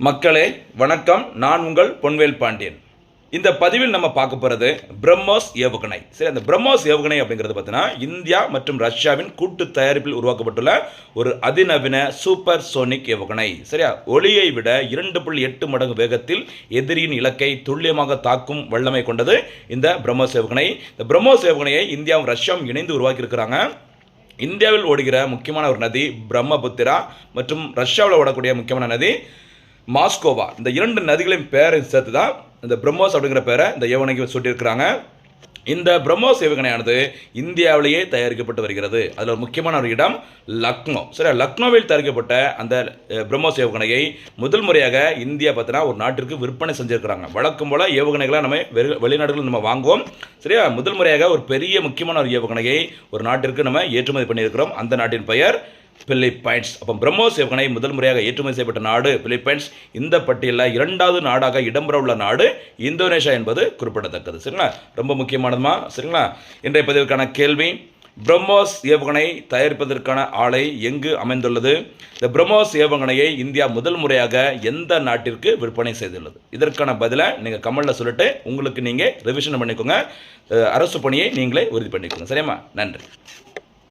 மக்களே வணக்கம். நான் உங்கள் பொன்வேல் பாண்டியன். இந்த பதிவில் நம்ம பார்க்க போகிறது பிரம்மோஸ் ஏவுகணை. சரி, அந்த பிரம்மோஸ் ஏவுகணை அப்படிங்கிறது பார்த்தீங்கன்னா இந்தியா மற்றும் ரஷ்யாவின் கூட்டு தயாரிப்பில் உருவாக்கப்பட்டுள்ள ஒரு அதிநவீன சூப்பர் சோனிக் ஏவுகணை. சரியா, ஒளியை விட 2.8 மடங்கு வேகத்தில் எதிரியின் இலக்கை துல்லியமாக தாக்கும் வல்லமை கொண்டது இந்த பிரம்மோஸ் ஏவுகணை. இந்த பிரம்மோஸ் ஏவுகணையை இந்தியாவும் ரஷ்யாவும் இணைந்து உருவாக்கியிருக்கிறாங்க. இந்தியாவில் ஓடுகிற முக்கியமான ஒரு நதி பிரம்மபுத்திரா மற்றும் ரஷ்யாவில் ஓடக்கூடிய முக்கியமான நதி மாஸ்கோவா. இந்த இரண்டு நதிகளின் பேரை சேர்த்து தான் இந்த பிரம்மோஸ் அப்படிங்கிற பேரை இந்த ஏவுகணைக்கு சூட்டியிருக்கிறாங்க. இந்த பிரம்மோஸ் ஏவுகணையானது இந்தியாவிலேயே தயாரிக்கப்பட்டு வருகிறது. அதில் ஒரு முக்கியமான ஒரு இடம் லக்னோ. சரி, லக்னோவில் தயாரிக்கப்பட்ட அந்த பிரம்மோஸ் ஏவுகணையை முதல் முறையாக இந்தியா பார்த்தீங்கன்னா ஒரு நாட்டிற்கு விற்பனை செஞ்சுருக்கிறாங்க. வழக்கம் போல் ஏவுகணைகளை நம்ம வெளிநாடுகளில் நம்ம வாங்குவோம். சரியா, முதல் முறையாக ஒரு பெரிய முக்கியமான ஒரு ஏவுகணையை ஒரு நாட்டிற்கு நம்ம ஏற்றுமதி பண்ணியிருக்கிறோம். அந்த நாட்டின் பெயர் பிலிப்பைன்ஸ். அப்போ பிரம்மோஸ் ஏவுகணை முதல் முறையாக ஏற்றுமதி செய்யப்பட்ட நாடு பிலிப்பைன்ஸ். இந்த பட்டியலில் 2வது நாடாக இடம்பெற உள்ள நாடு இந்தோனேஷியா என்பது குறிப்பிடத்தக்கது. சரிங்களா, ரொம்ப முக்கியமானதுமா. சரிங்களா, இன்றைய பதிவுக்கான கேள்வி, பிரம்மோஸ் ஏவுகணை தயாரிப்பதற்கான ஆலை எங்கு அமைந்துள்ளது? இந்த பிரம்மோஸ் ஏவுகணையை இந்தியா முதல் முறையாக எந்த நாட்டிற்கு விற்பனை செய்துள்ளது? இதற்கான பதிலை நீங்கள் கமெண்ட்டில் சொல்லிட்டு உங்களுக்கு நீங்கள் ரிவிஷன் பண்ணிக்கோங்க. அரசு பணியை நீங்களே உறுதி பண்ணிக்கோங்க. சரியாம்மா, நன்றி.